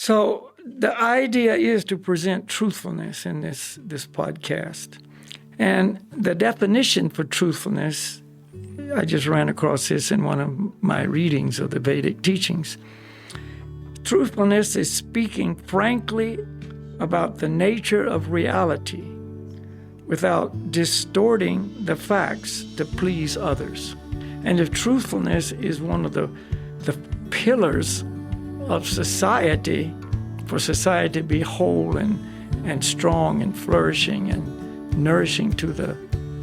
So the idea is to present truthfulness in this podcast. And the definition for truthfulness, I just ran across this in one of my readings of the Vedic teachings. Truthfulness is speaking frankly about the nature of reality without distorting the facts to please others. And if truthfulness is one of the pillars of society, for society to be whole and strong and flourishing and nourishing to the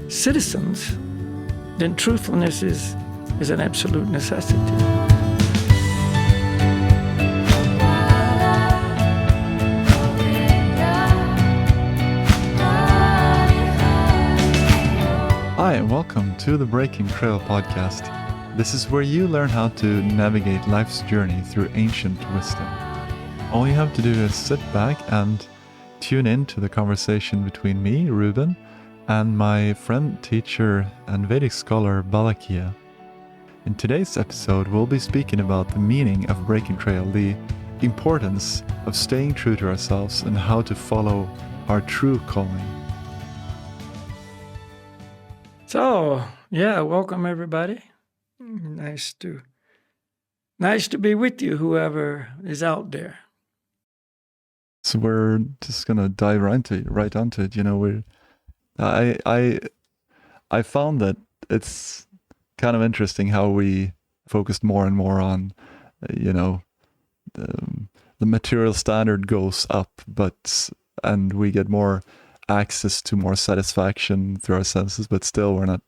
citizens, then truthfulness is an absolute necessity. Hi, and welcome to the Breaking Trail podcast. This is where you learn how to navigate life's journey through ancient wisdom. All you have to do is sit back and tune in to the conversation between me, Ruben, and my friend, teacher, and Vedic scholar, Balakhilya. In today's episode, we'll be speaking about the meaning of breaking trail, the importance of staying true to ourselves, and how to follow our true calling. So, welcome everybody. Nice to be with you, whoever is out there. So we're just gonna dive right onto it. You know, I found that it's kind of interesting how we focused more and more on, the material standard goes up, and we get more access to more satisfaction through our senses, but still we're not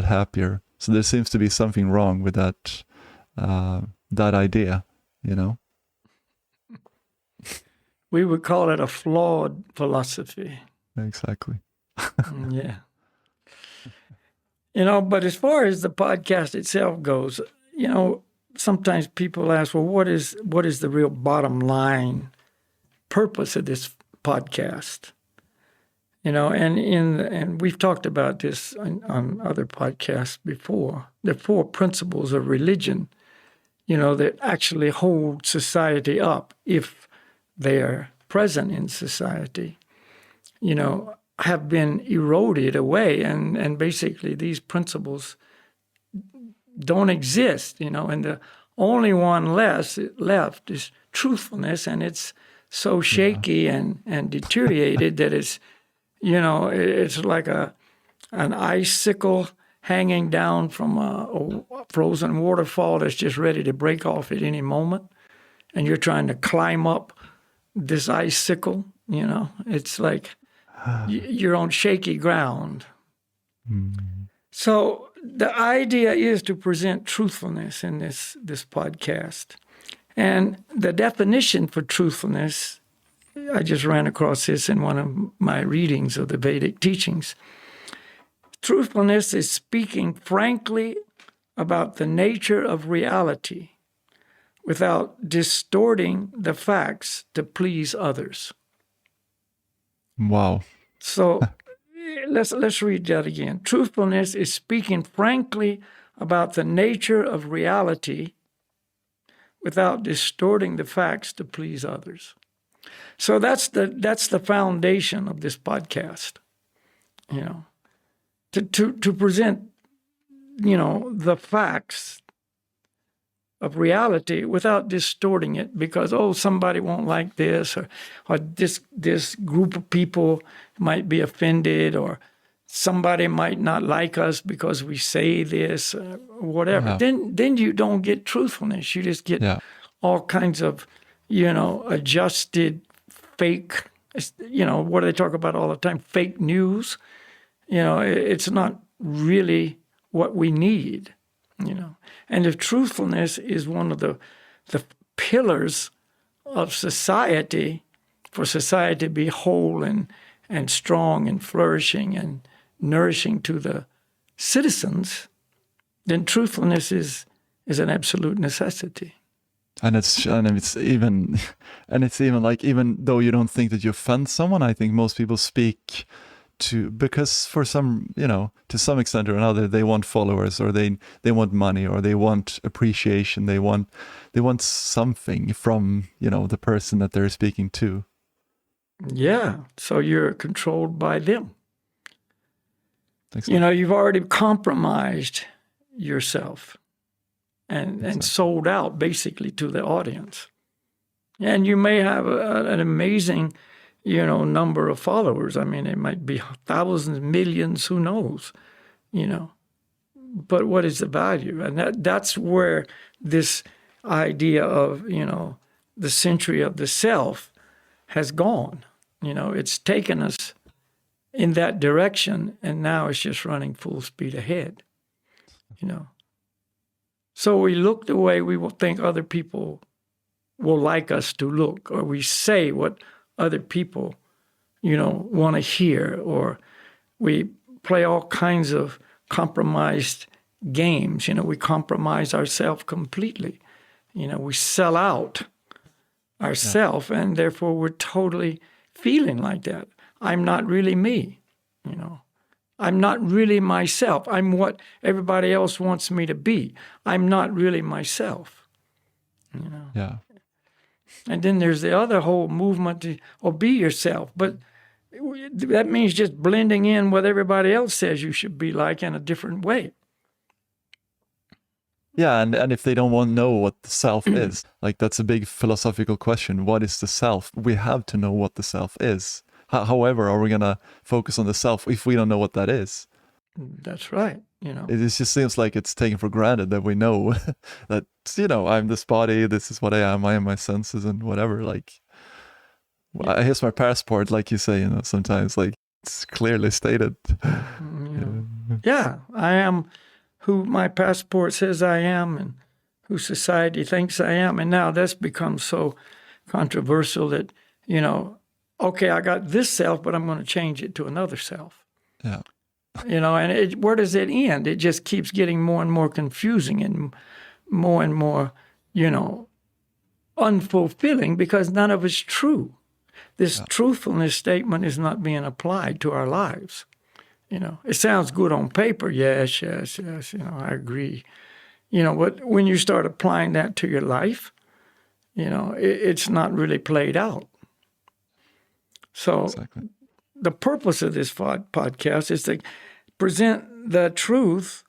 happier. So there seems to be something wrong with that idea, you know. We would call it a flawed philosophy. Exactly. Yeah. But as far as the podcast itself goes, sometimes people ask, well, what is the real bottom line purpose of this podcast? And we've talked about this on other podcasts before. The 4 principles of religion, that actually hold society up if they are present in society, have been eroded away. And basically these principles don't exist, and the only one left is truthfulness. And it's so shaky and deteriorated that it's like an icicle hanging down from a frozen waterfall that's just ready to break off at any moment. And you're trying to climb up this icicle, It's like you're on shaky ground. Mm. So the idea is to present truthfulness in this podcast. And the definition for truthfulness, I just ran across this in one of my readings of the Vedic teachings. Truthfulness is speaking frankly about the nature of reality without distorting the facts to please others. Wow. So let's read that again. Truthfulness is speaking frankly about the nature of reality without distorting the facts to please others. So that's the foundation of this podcast, to present, the facts of reality without distorting it because, somebody won't like this or this group of people might be offended or somebody might not like us because we say this or whatever. Yeah. Then you don't get truthfulness. You just get all kinds of, adjusted fake, what do they talk about all the time? Fake news. It's not really what we need, And if truthfulness is one of the pillars of society, for society to be whole and strong and flourishing and nourishing to the citizens, then truthfulness is an absolute necessity. And it's even like, even though you don't think that you offend someone, I think most people speak because for some, to some extent or another, they want followers, or they want money, or they want appreciation, they want something from, the person that they're speaking to. Yeah, so you're controlled by them. Exactly. You've already compromised yourself and sold out basically to the audience. And you may have an amazing, number of followers. I mean, it might be thousands, millions, who knows, But what is the value? And that's where this idea of, the century of the self has gone. It's taken us in that direction, and now it's just running full speed ahead, So we look the way we will think other people will like us to look, or we say what other people, want to hear, or we play all kinds of compromised games. We compromise ourselves completely. We sell out ourselves, and therefore we're totally feeling like that. I'm not really me, I'm not really myself. I'm what everybody else wants me to be. I'm not really myself, Yeah. And then there's the other whole movement to be yourself. But that means just blending in what everybody else says you should be like in a different way. Yeah, and if they don't want to know what the self is, like that's a big philosophical question. What is the self? We have to know what the self is. However, are we going to focus on the self if we don't know what that is? That's right. It just seems like it's taken for granted that we know that, I'm this body, this is what I am my senses and whatever. Like, here's my passport, like you say, sometimes like it's clearly stated. Yeah, I am who my passport says I am and who society thinks I am. And now that's become so controversial that, okay, I got this self, but I'm going to change it to another self. Yeah. And where does it end? It just keeps getting more and more confusing and more, unfulfilling, because none of it's true. This truthfulness statement is not being applied to our lives. It sounds good on paper. Yes, I agree. But when you start applying that to your life, it's not really played out. So Exactly. The purpose of this podcast is to present the truth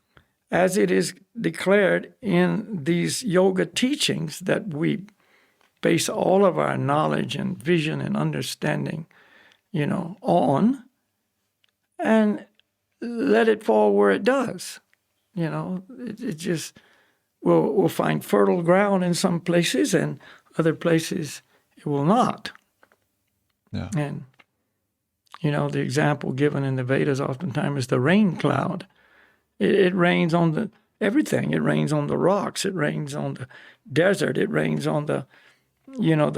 as it is declared in these yoga teachings that we base all of our knowledge and vision and understanding, on, and let it fall where it does. It just we'll find fertile ground in some places, and other places it will not. Yeah. And the example given in the Vedas oftentimes is the rain cloud. It rains on everything. It rains on the rocks. It rains on the desert. It rains on the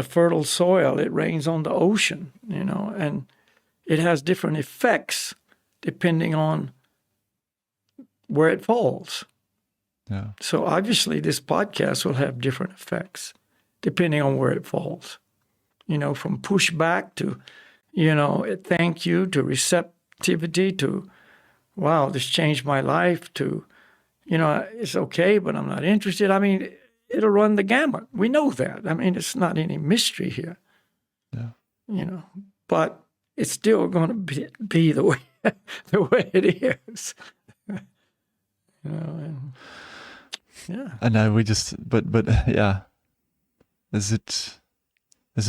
fertile soil. It rains on the ocean, and it has different effects depending on where it falls. Yeah. So obviously this podcast will have different effects depending on where it falls. From pushback to, thank you, to receptivity, to, wow, this changed my life, to, it's okay, but I'm not interested. I mean, it'll run the gamut. We know that. I mean, it's not any mystery here. Yeah. But it's still going to be the way it is. And, yeah. And now we just, but yeah, is it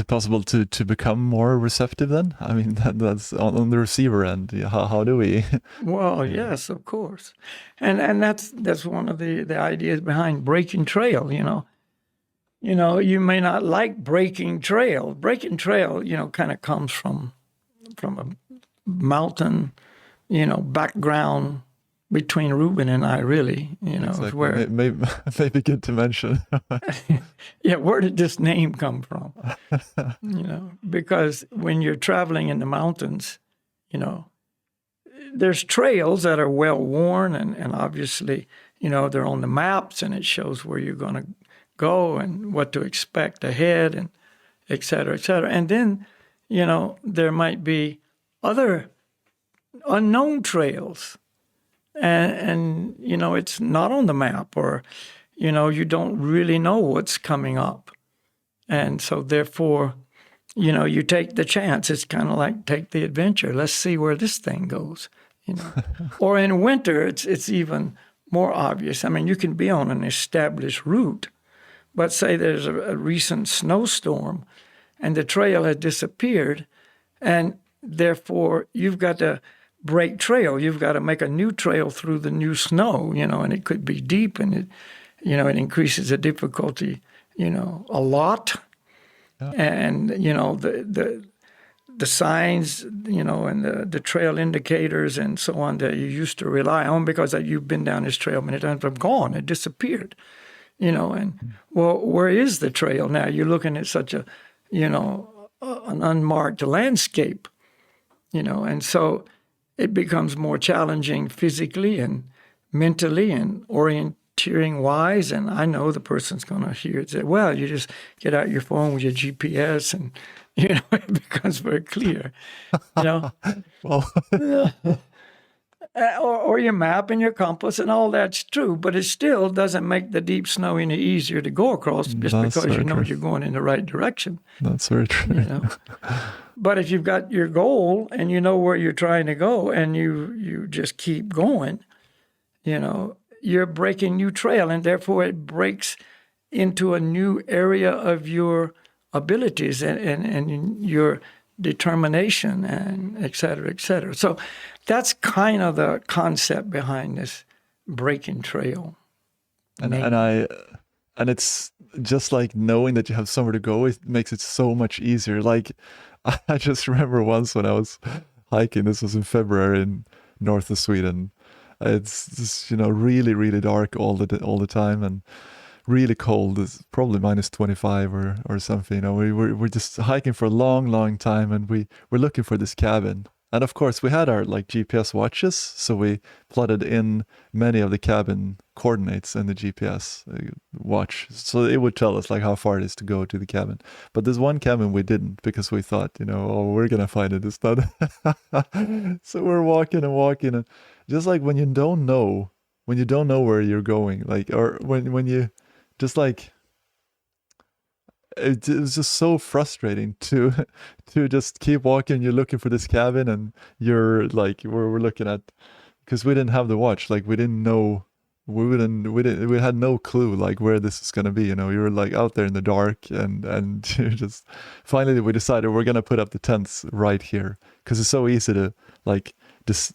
possible to become more receptive then? I mean, that's on the receiver end. How do we? Well, yes, of course, and that's one of the ideas behind breaking trail. You may not like breaking trail. Breaking trail, kind of comes from a mountain, background between Reuben and I, really, Exactly. where Maybe good to mention. yeah, where did this name come from? Because when you're traveling in the mountains, there's trails that are well worn, and obviously, they're on the maps, and it shows where you're going to go and what to expect ahead, and et cetera, et cetera. And then, there might be other unknown trails. And it's not on the map, or, you don't really know what's coming up. And so therefore, you take the chance. It's kind of like take the adventure. Let's see where this thing goes, Or in winter, it's even more obvious. I mean, you can be on an established route, but say there's a recent snowstorm and the trail has disappeared, and therefore you've got to break trail. You've got to make a new trail through the new snow, and it could be deep, and it increases the difficulty, a lot. Yeah. And, the signs, and the trail indicators and so on that you used to rely on because you've been down this trail many times, have gone, it disappeared, and well, where is the trail now? You're looking at such an unmarked landscape, and so it becomes more challenging physically and mentally and orienteering-wise. And I know the person's going to hear it say, well, you just get out your phone with your GPS and, it becomes very clear, Well, or your map and your compass, and all that's true, but it still doesn't make the deep snow any easier to go across just That's because very true. you're going in the right direction. That's very true. But if you've got your goal and you know where you're trying to go and you just keep going, you're breaking new trail, and therefore it breaks into a new area of your abilities and your determination, and et cetera, et cetera. So that's kind of the concept behind this breaking trail. And it's just like knowing that you have somewhere to go, it makes it so much easier. Like I just remember once when I was hiking, this was in February in north of Sweden. It's just, really, really dark all the time, and really cold. It's probably minus 25 or something. We're just hiking for a long, long time, and we're looking for this cabin. And of course, we had our GPS watches, so we plotted in many of the cabin coordinates in the GPS watch, so it would tell us how far it is to go to the cabin. But there's one cabin we didn't, because we thought, we're gonna find it. It's not. So we're walking and walking, and just like when you don't know where you're going, or when you just it was just so frustrating to just keep walking. You're looking for this cabin, and you're we're looking at, because we didn't have the watch. We didn't know, we had no clue where this is gonna be. You were out there in the dark, and you just finally we decided we're gonna put up the tents right here, because it's so easy to just.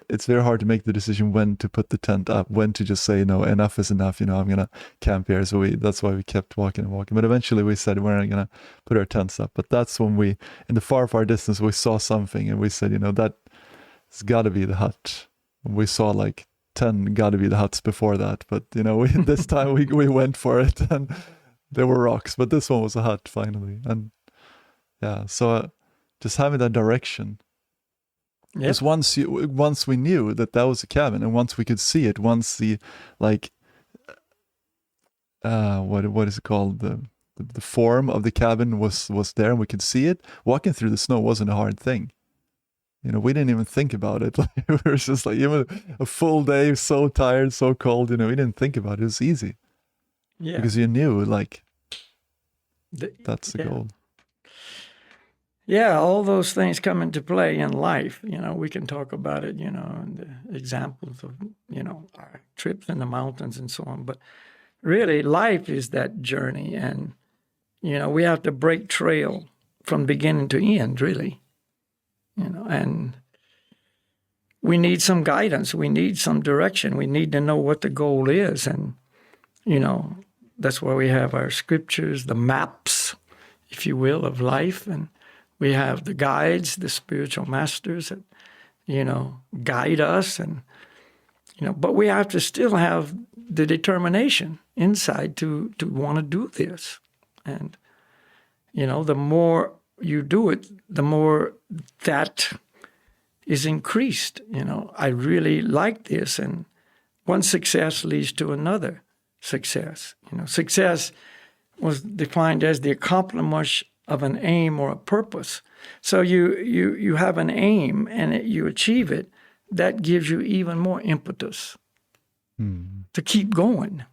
It's very hard to make the decision when to put the tent up, when to just say, no, enough is enough, I'm going to camp here. So that's why we kept walking and walking. But eventually we said, we're not going to put our tents up. But that's when in the far, far distance, we saw something, and we said, that's got to be the hut. And we saw 10 got to be the huts before that. But, this time we went for it, and there were rocks. But this one was a hut finally. And yeah, so just having that direction. Because once we knew that was a cabin, and once we could see it, once the what is it called, the form of the cabin was there, and we could see it, walking through the snow wasn't a hard thing. We didn't even think about it. We were just even a full day, so tired, so cold. We didn't think about it. It was easy. Yeah, because you knew that's the goal. Yeah, all those things come into play in life. We can talk about it, and the examples of, our trips in the mountains and so on. But really, life is that journey. And, we have to break trail from beginning to end, really. And we need some guidance. We need some direction. We need to know what the goal is. And, that's why we have our scriptures, the maps, if you will, of life. And we have the guides, the spiritual masters that, guide us. And, but we have to still have the determination inside to want to do this. And, the more you do it, the more that is increased. I really like this. And one success leads to another success. Success was defined as the of an aim or a purpose. So you have an aim and you achieve it, that gives you even more impetus to keep going.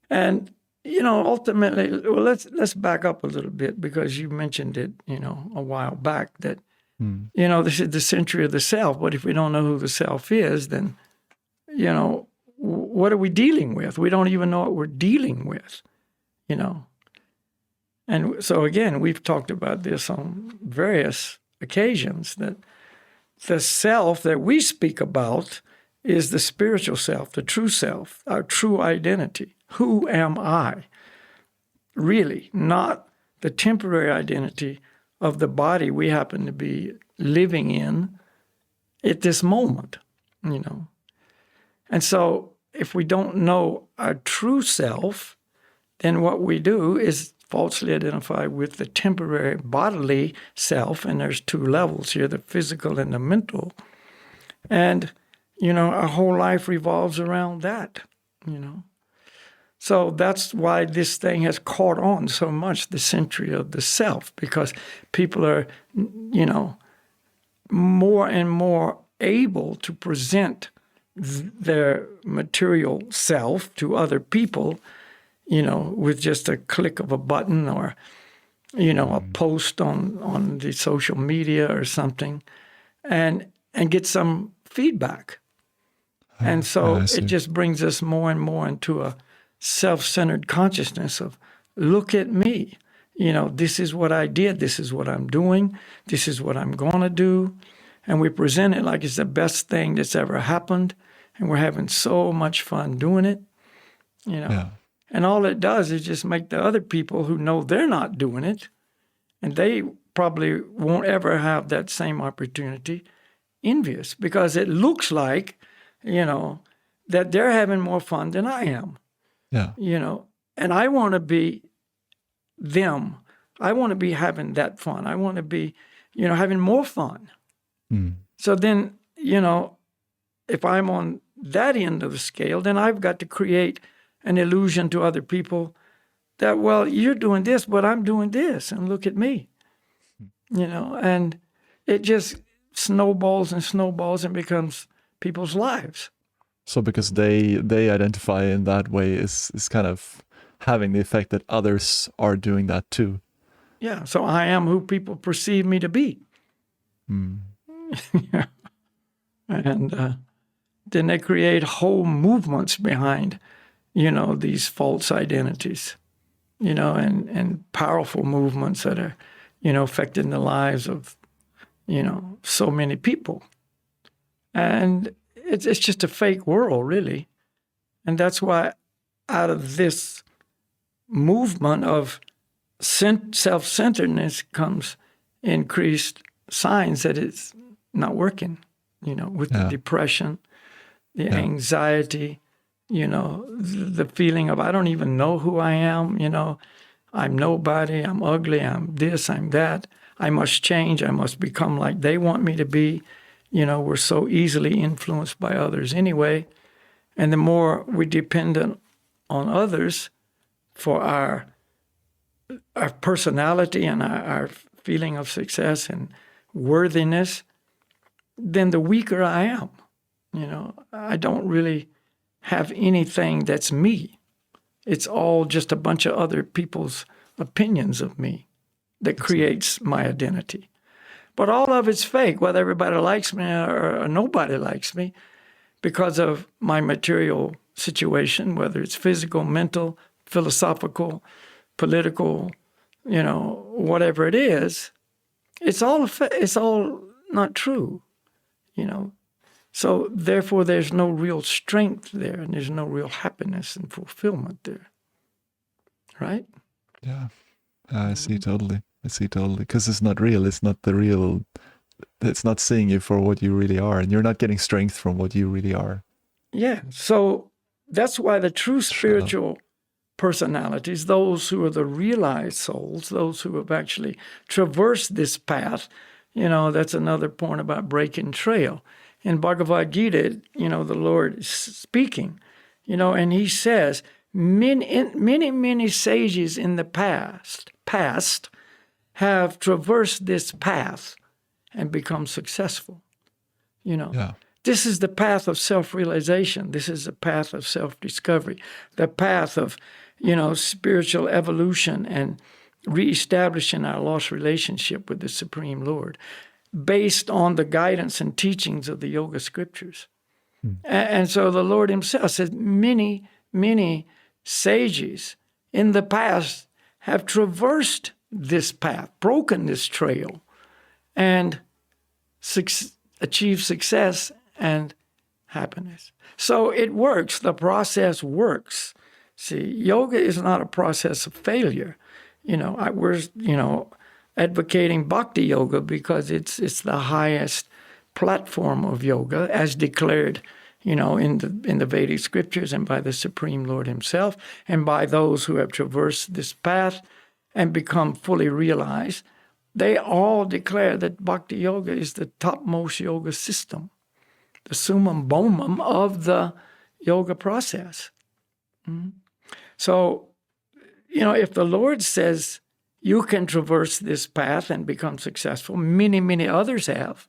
And ultimately, well, let's back up a little bit, because you mentioned it, a while back, that this is the century of the self. But if we don't know who the self is, then what are we dealing with? We don't even know what we're dealing with, And so again, we've talked about this on various occasions, that the self that we speak about is the spiritual self, the true self, our true identity. Who am I? Really, not the temporary identity of the body we happen to be living in at this moment, And so if we don't know our true self, then what we do is falsely identify with the temporary bodily self, and there's two levels here, the physical and the mental. And, our whole life revolves around that, So that's why this thing has caught on so much, the century of the self, because people are, more and more able to present their material self to other people, with just a click of a button or, a post on the social media or something, and get some feedback. And so it just brings us more and more into a self-centered consciousness of, look at me. This is what I did. This is what I'm doing. This is what I'm going to do. And we present it like it's the best thing that's ever happened. And we're having so much fun doing it, Yeah. And all it does is just make the other people who know they're not doing it, and they probably won't ever have that same opportunity, envious, because it looks like, that they're having more fun than I am. Yeah. And I want to be them. I want to be having that fun. I want to be, having more fun. So then, if I'm on that end of the scale, then I've got to create an illusion to other people that, well, you're doing this, but I'm doing this, and look at me. And it just snowballs and becomes people's lives. So because they identify in that way is kind of having the effect that others are doing that too. Yeah, so I am who people perceive me to be. And then they create whole movements behind, these false identities, and powerful movements that are, affecting the lives of, so many people. And it's just a fake world, really. And that's why out of this movement of self-centeredness comes increased signs that it's not working, with the depression, the anxiety, the feeling of, I don't even know who I am, I'm nobody, I'm ugly, I'm this, I'm that, I must change, I must become like they want me to be. We're so easily influenced by others anyway. And the more we depend on others for our personality and our feeling of success and worthiness, then the weaker I am. I don't really have anything that's me. It's all just a bunch of other people's opinions of me that creates my identity. But all of it's fake, whether everybody likes me or nobody likes me, because of my material situation, whether it's physical, mental, philosophical, political, whatever it is. It's all not true, So therefore, there's no real strength there, and there's no real happiness and fulfillment there, right? Yeah, I see totally. Because it's not real. It's not the real. It's not seeing you for what you really are, and you're not getting strength from what you really are. Yeah. So that's why the true spiritual personalities, those who are the realized souls, those who have actually traversed this path, that's another point about breaking trail. In Bhagavad Gita, the Lord is speaking, and he says, many sages in the past have traversed this path and become successful. Yeah. This is the path of self-realization. This is the path of self-discovery, the path of, spiritual evolution and reestablishing our lost relationship with the Supreme Lord based on the guidance and teachings of the Yoga scriptures. And so the Lord himself says many, many sages in the past have traversed this path, broken this trail, and achieved success and happiness. So it works. The process works. See, yoga is not a process of failure. We're advocating bhakti yoga because it's the highest platform of yoga, as declared, in the Vedic scriptures and by the Supreme Lord himself, and by those who have traversed this path and become fully realized. They all declare that bhakti yoga is the topmost yoga system, the summum bonum of the yoga process. So, if the Lord says you can traverse this path and become successful, many, many others have,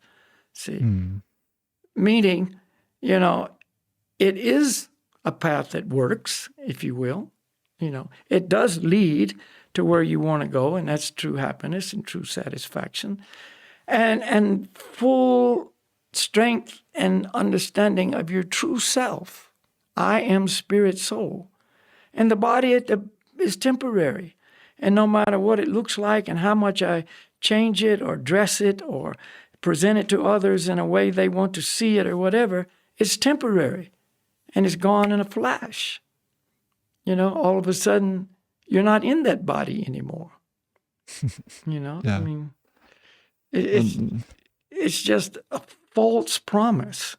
meaning, it is a path that works, if you will. It does lead to where you want to go, and that's true happiness and true satisfaction, and full strength and understanding of your true self. I am spirit, soul. And the body is temporary. And no matter what it looks like and how much I change it or dress it or present it to others in a way they want to see it or whatever, it's temporary. And it's gone in a flash. All of a sudden, you're not in that body anymore. Yeah. I mean, it's just a false promise.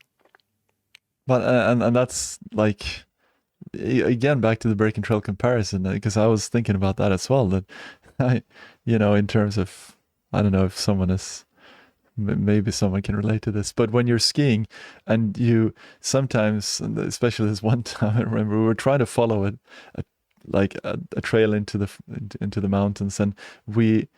But and that's like, again, back to the breaking trail comparison, because I was thinking about that as well. That in terms of, I don't know if someone is, maybe someone can relate to this, but when you're skiing and you sometimes, especially this one time, I remember we were trying to follow a trail into the mountains, and we,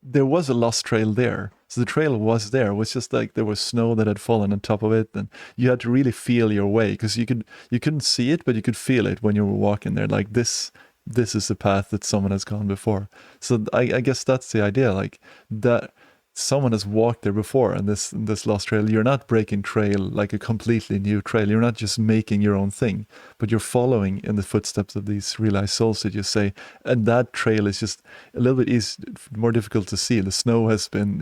there was a lost trail there. So the trail was there. It was just like there was snow that had fallen on top of it, and you had to really feel your way, because you couldn't see it, but you could feel it when you were walking there. Like this is the path that someone has gone before. So I guess that's the idea, like that someone has walked there before, and this lost trail. You're not breaking trail like a completely new trail. You're not just making your own thing, but you're following in the footsteps of these realized souls, that you say. And that trail is just a little bit more difficult to see. The snow has been,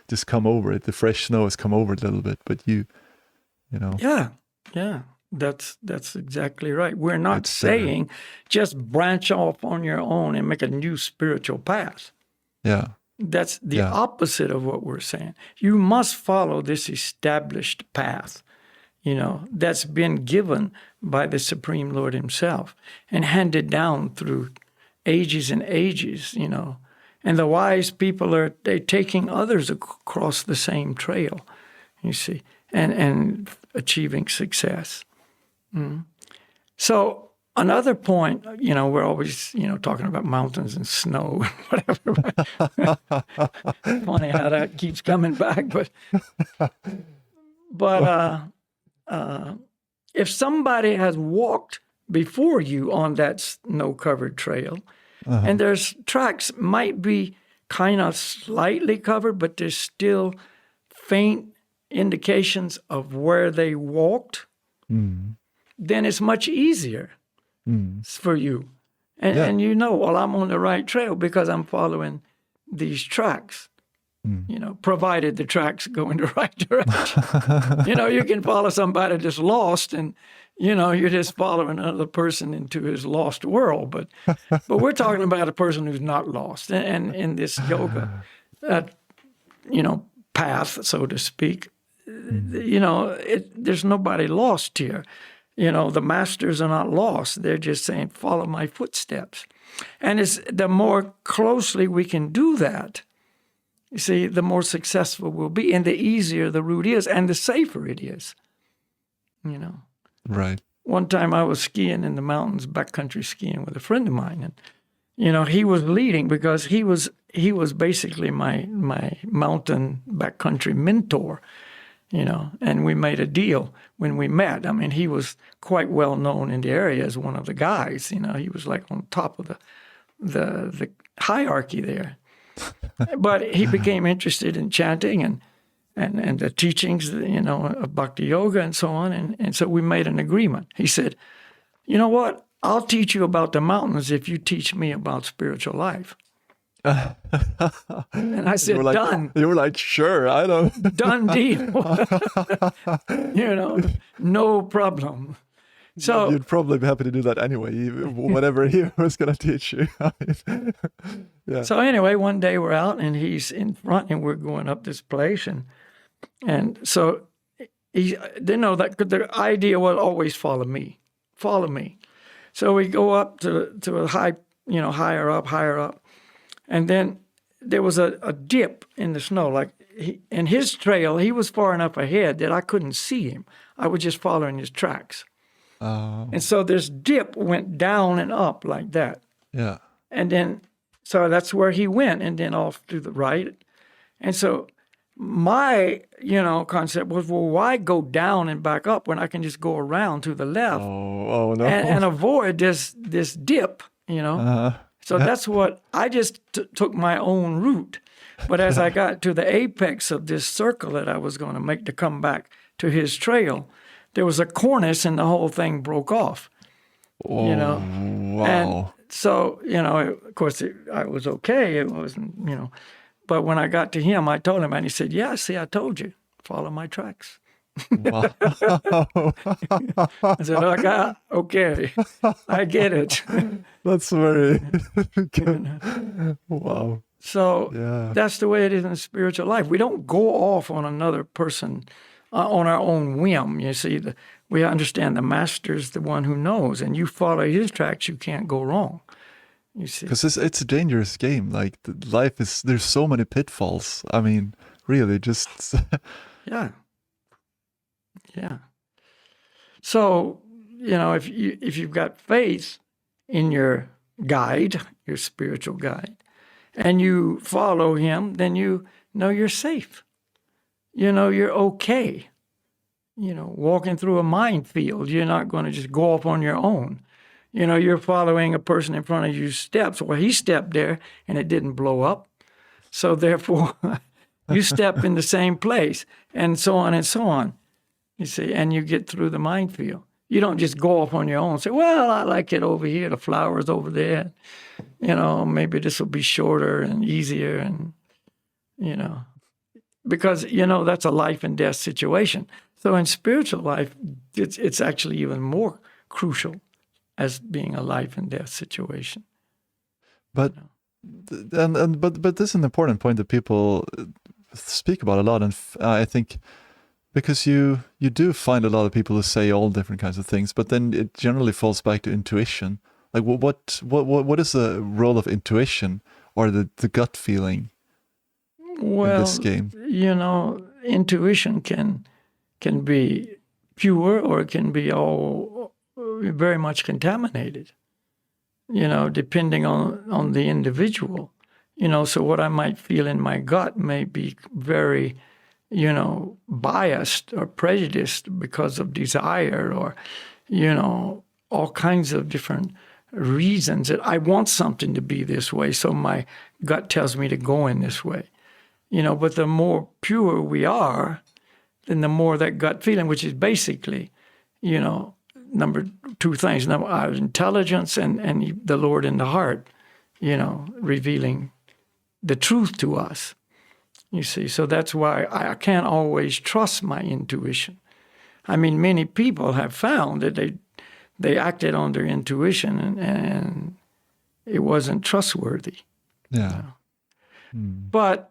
just come over it. The fresh snow has come over it a little bit, but Yeah. That's exactly right. We're not saying just branch off on your own and make a new spiritual path. Yeah. That's the opposite of what we're saying. You must follow this established path, that's been given by the Supreme Lord himself and handed down through ages and ages, And the wise people they're taking others across the same trail, you see, and achieving success. So another point, we're always, talking about mountains and snow and whatever. Funny how that keeps coming back, but if somebody has walked before you on that snow-covered trail, and there's tracks might be kind of slightly covered, but there's still faint indications of where they walked, then it's much easier for you. And well, I'm on the right trail because I'm following these tracks, provided the tracks go in the right direction. You can follow somebody that's lost and, you're just following another person into his lost world. But we're talking about a person who's not lost. And in this yoga, path, so to speak, there's nobody lost here. The masters are not lost. They're just saying, follow my footsteps. And the more closely we can do that, you see, the more successful we'll be, and the easier the route is, and the safer it is. Right. one time I was skiing in the mountains, backcountry skiing with a friend of mine, and he was leading because he was basically my mountain backcountry mentor, and we made a deal when we met. I mean, he was quite well known in the area as one of the guys. He was like on top of the hierarchy there. But he became interested in chanting and the teachings, of Bhakti Yoga and so on. And so we made an agreement. He said, you know what? I'll teach you about the mountains if you teach me about spiritual life. And I said, done. You were like, sure, I don't. Done deal. No problem. So you'd probably be happy to do that anyway, whatever he was going to teach you. Yeah. So anyway, one day we're out and he's in front and we're going up this place. And so he didn't know that the idea was always follow me. So we go up to a high, higher up. And then there was a dip in the snow. Like in his trail, he was far enough ahead that I couldn't see him. I was just following his tracks. And so this dip went down and up like that. Yeah. And then, so that's where he went, and then off to the right. And so my, concept was, well, why go down and back up when I can just go around to the left no. and avoid this dip, So that's what, I just took my own route. But as I got to the apex of this circle that I was going to make to come back to his trail, there was a cornice and the whole thing broke off, Wow. And so, of course, I was okay. It wasn't, But when I got to him, I told him, and he said, yeah, see, I told you, follow my tracks. Wow. I said, okay, I get it. That's very good. Wow. So that's the way it is in spiritual life. We don't go off on another person on our own whim. You see, we understand the master's the one who knows, and you follow his tracks, you can't go wrong. You see, because it's a dangerous game. Like life there's so many pitfalls. I mean, really, just yeah. So if you've got faith in your guide, your spiritual guide, and you follow him, then you know you're safe. You're okay. Walking through a minefield, you're not going to just go off on your own. You're following a person in front of you steps. Well, he stepped there and it didn't blow up. So therefore, you step in the same place, and so on and so on. You see, and you get through the minefield. You don't just go off on your own and say, well, I like it over here, the flowers over there. Maybe this will be shorter and easier, and, because, that's a life and death situation. So in spiritual life, it's actually even more crucial as being a life and death situation. But but this is an important point that people speak about a lot, and I think because you do find a lot of people who say all different kinds of things, but then it generally falls back to intuition. Like what is the role of intuition or the gut feeling in this game? Intuition can be pure, or it can be all very much contaminated, depending on the individual. So what I might feel in my gut may be very, biased or prejudiced because of desire or, all kinds of different reasons that I want something to be this way. So my gut tells me to go in this way, but the more pure we are, then the more that gut feeling, which is basically, number two things, our intelligence and the Lord in the heart, revealing the truth to us. You see, so that's why I can't always trust my intuition. I mean, many people have found that they acted on their intuition and it wasn't trustworthy. Yeah. But,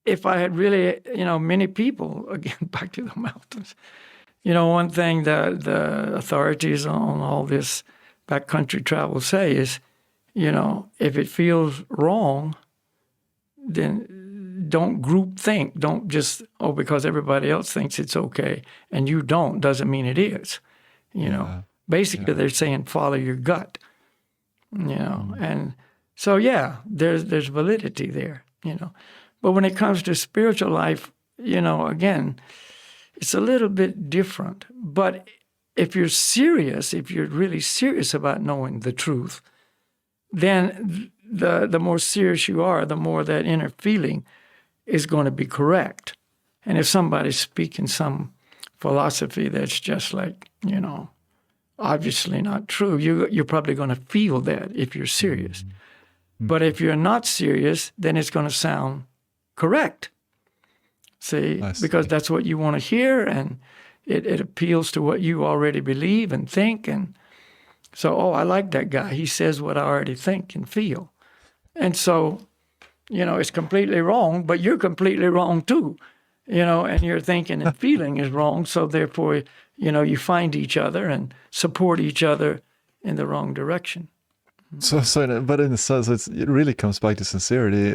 if I had really, many people, again, back to the mountains, one thing that the authorities on all this backcountry travel say is, if it feels wrong, then don't group think. Don't just, because everybody else thinks it's okay and you don't, doesn't mean it is. Basically they're saying follow your gut. And so there's validity there. But when it comes to spiritual life, again, it's a little bit different. But if you're really serious about knowing the truth, then the more serious you are, the more that inner feeling is going to be correct. And if somebody's speaking some philosophy that's just like, obviously not true, you're probably going to feel that if you're serious. But if you're not serious, then it's going to sound correct. See, because that's what you want to hear, and it appeals to what you already believe and think. And so, I like that guy. He says what I already think and feel. And so, it's completely wrong, but you're completely wrong too, and your thinking and feeling is wrong. So therefore, you find each other and support each other in the wrong direction. So, but in a sense, it really comes back to sincerity,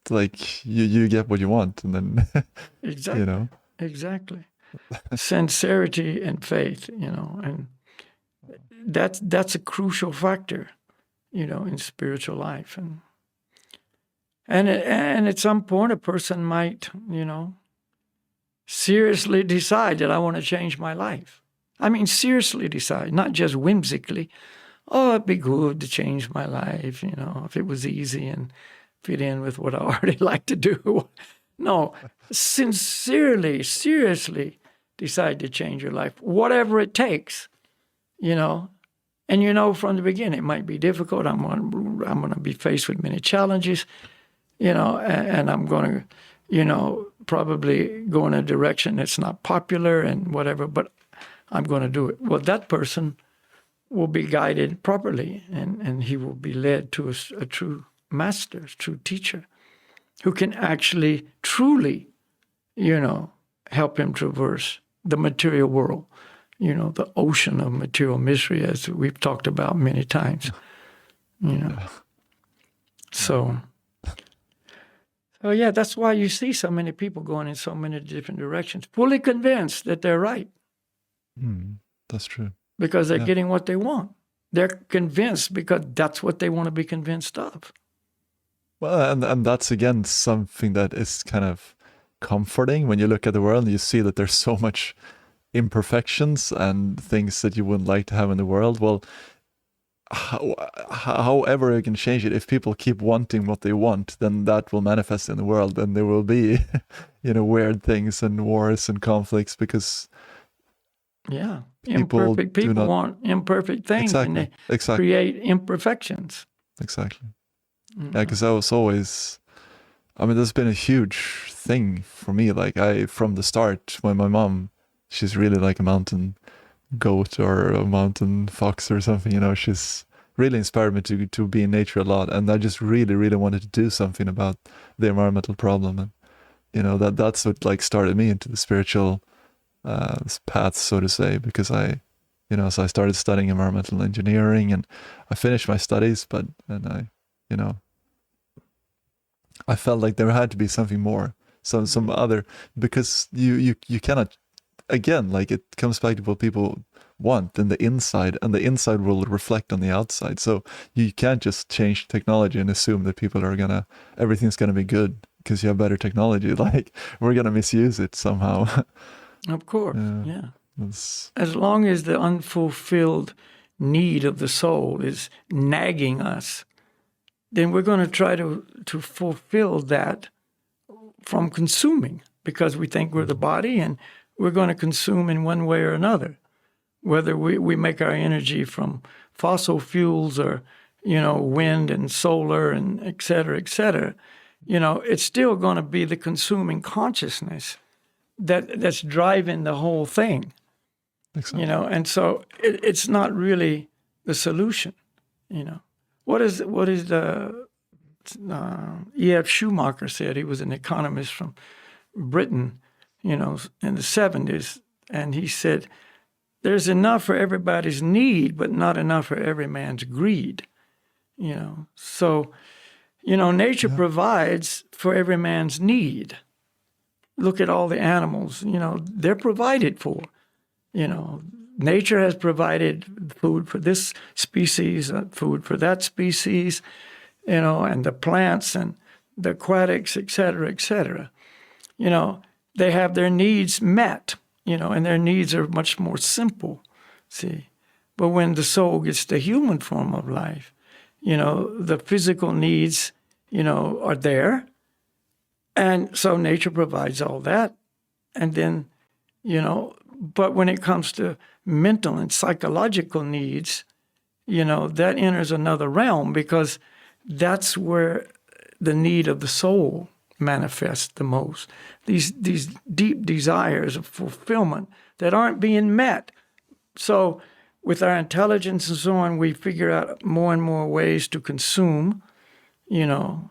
like you get what you want, and then, exactly. Exactly. Sincerity and faith, and that's a crucial factor, in spiritual life. And at some point, a person might, seriously decide that I want to change my life. I mean, seriously decide, not just whimsically. It'd be good to change my life, if it was easy and fit in with what I already like to do. No, sincerely, seriously decide to change your life, whatever it takes, And from the beginning, it might be difficult. I'm going to be faced with many challenges, and I'm going to, probably go in a direction that's not popular and whatever, but I'm going to do it. Well, that person will be guided properly, and he will be led to a true master, a true teacher, who can actually, truly, help him traverse the material world, the ocean of material mystery, as we've talked about many times, So that's why you see so many people going in so many different directions, fully convinced that they're right. That's true. Because they're getting what they want. They're convinced because that's what they want to be convinced of. Well, and that's again something that is kind of comforting when you look at the world and you see that there's so much imperfections and things that you wouldn't like to have in the world. Well, however you can change it, if people keep wanting what they want, then that will manifest in the world, and there will be, weird things and wars and conflicts because imperfect people want imperfect things, and they create imperfections. Exactly. Yeah, because I was always, there's been a huge thing for me. Like from the start, when my mom, she's really like a mountain goat or a mountain fox or something, she's really inspired me to be in nature a lot. And I just really, really wanted to do something about the environmental problem. And, that's what like started me into the spiritual path, so to say, because so I started studying environmental engineering and I finished my studies, I felt like there had to be something more, some other, because you cannot, again, like it comes back to what people want in the inside, and the inside will reflect on the outside. So you can't just change technology and assume that people are everything's gonna be good because you have better technology. Like we're gonna misuse it somehow. Of course, yeah. As long as the unfulfilled need of the soul is nagging us, then we're going to try to fulfill that from consuming, because we think we're the body and we're going to consume in one way or another. Whether we make our energy from fossil fuels or, wind and solar and et cetera, it's still going to be the consuming consciousness that's driving the whole thing. Exactly. And so it's not really the solution. What is the E.F. Schumacher said? He was an economist from Britain, in the 70s, and he said, "There's enough for everybody's need, but not enough for every man's greed." So, Nature provides for every man's need. Look at all the animals, they're provided for. Nature has provided food for this species, food for that species, and the plants and the aquatics, et cetera, et cetera. They have their needs met, and their needs are much more simple, see. But when the soul gets the human form of life, the physical needs, are there. And so nature provides all that. And then, but when it comes to mental and psychological needs, that enters another realm, because that's where the need of the soul manifests the most. These deep desires of fulfillment that aren't being met. So with our intelligence and so on, we figure out more and more ways to consume,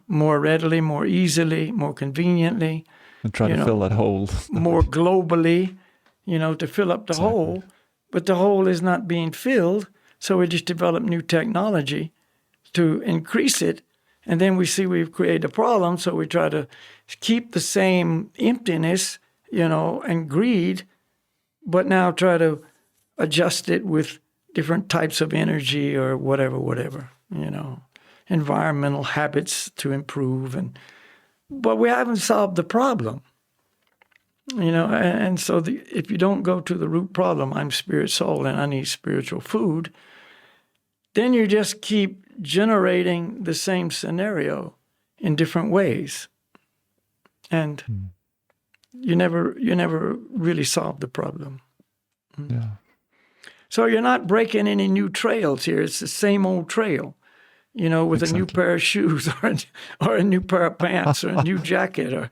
more readily, more easily, more conveniently. And try to fill that hole. More globally, to fill up the hole. But the hole is not being filled, so we just develop new technology to increase it. And then we see we've created a problem, so we try to keep the same emptiness, and greed, but now try to adjust it with different types of energy or whatever, environmental habits to improve. But we haven't solved the problem, and so if you don't go to the root problem, I'm spirit, soul, and I need spiritual food, then you just keep generating the same scenario in different ways. And you never really solve the problem. Yeah. So you're not breaking any new trails here. It's the same old trail, with a new pair of shoes or a new pair of pants or a new jacket or,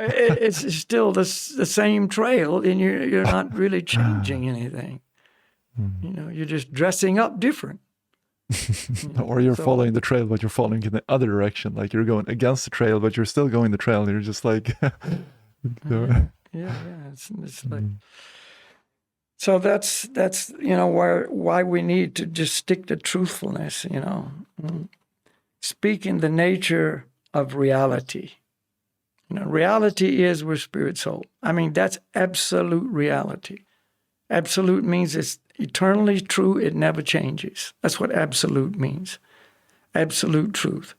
it's still the same trail, and you're not really changing anything. You're just dressing up different. Or you're following the trail, but you're following in the other direction. Like you're going against the trail, but you're still going the trail. And you're just like, It's like, so that's why we need to just stick to truthfulness. Speaking the nature of reality. Reality is we're spirit, soul. I mean, that's absolute reality. Absolute means it's eternally true. It never changes. That's what absolute means. Absolute truth.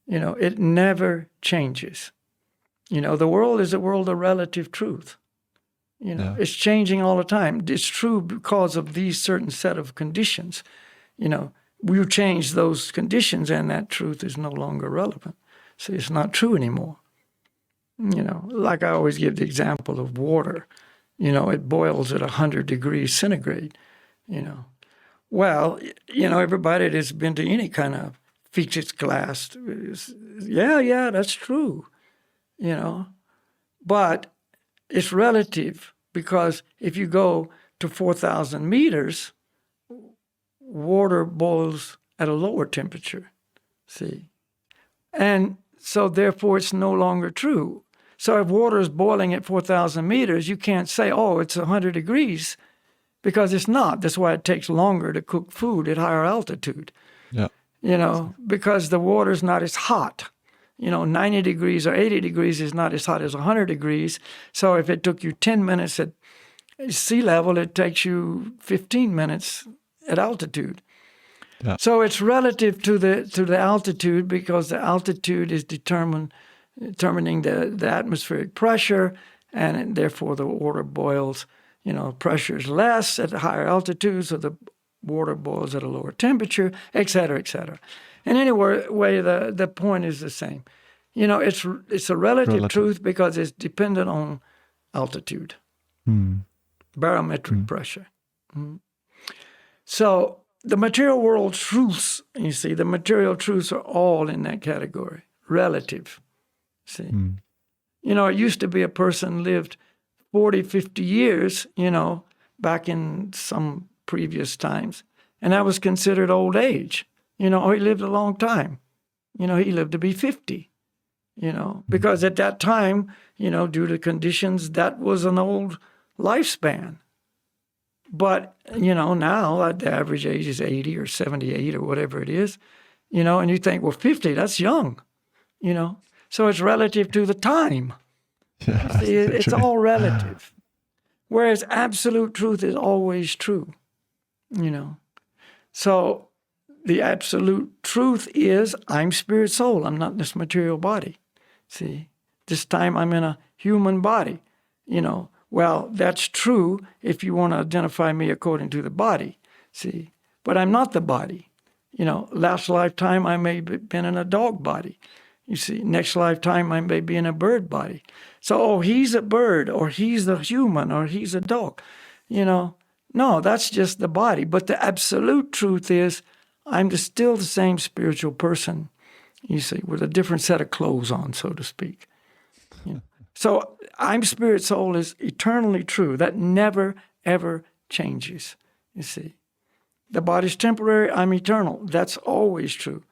It never changes. The world is a world of relative truth. It's changing all the time. It's true because of these certain set of conditions. We change those conditions and that truth is no longer relevant. So it's not true anymore. Like I always give the example of water. It boils at 100 degrees centigrade. Well, everybody that's been to any kind of features class, that's true. But it's relative, because if you go to 4,000 meters, water boils at a lower temperature, see? And so therefore it's no longer true. So if water is boiling at 4,000 meters, you can't say, it's 100 degrees, because it's not. That's why it takes longer to cook food at higher altitude. Yeah. Because the water's not as hot. 90 degrees or 80 degrees is not as hot as 100 degrees. So if it took you 10 minutes at sea level, it takes you 15 minutes at altitude. Yeah. So it's relative to the altitude, because the altitude is determining the atmospheric pressure, and therefore the water boils. Pressure is less at a higher altitude, so the water boils at a lower temperature, et cetera, et cetera. And anyway, the point is the same. It's a relative truth because it's dependent on altitude, barometric pressure. So the material world truths, the material truths are all in that category, relative. See? It used to be a person lived 40, 50 years, back in some previous times, and that was considered old age. He lived a long time. He lived to be 50, because at that time, due to conditions, that was an old lifespan. But, now the average age is 80 or 78 or whatever it is. and you think, well, 50, that's young, So it's relative to the time. Yeah, See, it's all relative. Whereas absolute truth is always true, So the absolute truth is I'm spirit soul. I'm not this material body. See, this time I'm in a human body, Well, that's true if you want to identify me according to the body, see. But I'm not the body. Last lifetime I may have been in a dog body. You see, next lifetime I may be in a bird body. So, he's a bird, or he's a human, or he's a dog. No, that's just the body. But the absolute truth is I'm still the same spiritual person, you see, with a different set of clothes on, so to speak. So I'm spirit soul is eternally true. That never, ever changes, you see. The body's temporary, I'm eternal. That's always true.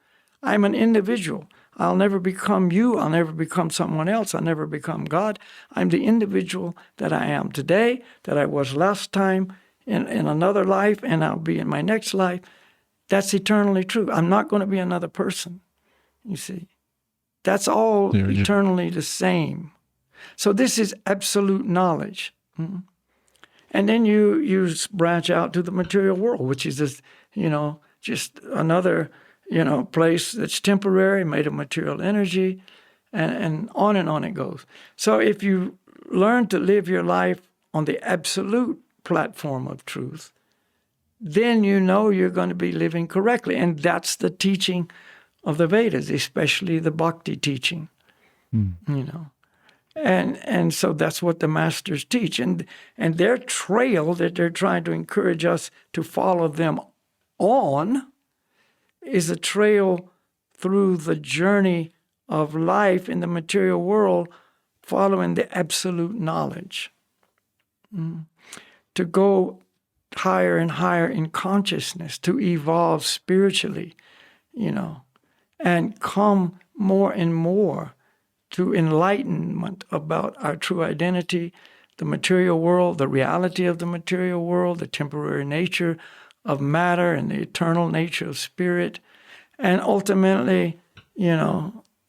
I'm an individual. I'll never become you. I'll never become someone else. I'll never become God. I'm the individual that I am today, that I was last time in another life, and I'll be in my next life. That's eternally true. I'm not going to be another person, you see. That's all eternally the same. So this is absolute knowledge. And then you branch out to the material world, which is this, just another, place that's temporary, made of material energy, and on it goes. So if you learn to live your life on the absolute platform of truth, then you're going to be living correctly. And that's the teaching of the Vedas, especially the Bhakti teaching, And so that's what the masters teach. And their trail that they're trying to encourage us to follow them on is a trail through the journey of life in the material world, following the absolute knowledge. To go higher and higher in consciousness, to evolve spiritually, and come more and more to enlightenment about our true identity, the material world, the reality of the material world, the temporary nature of matter and the eternal nature of spirit, and ultimately,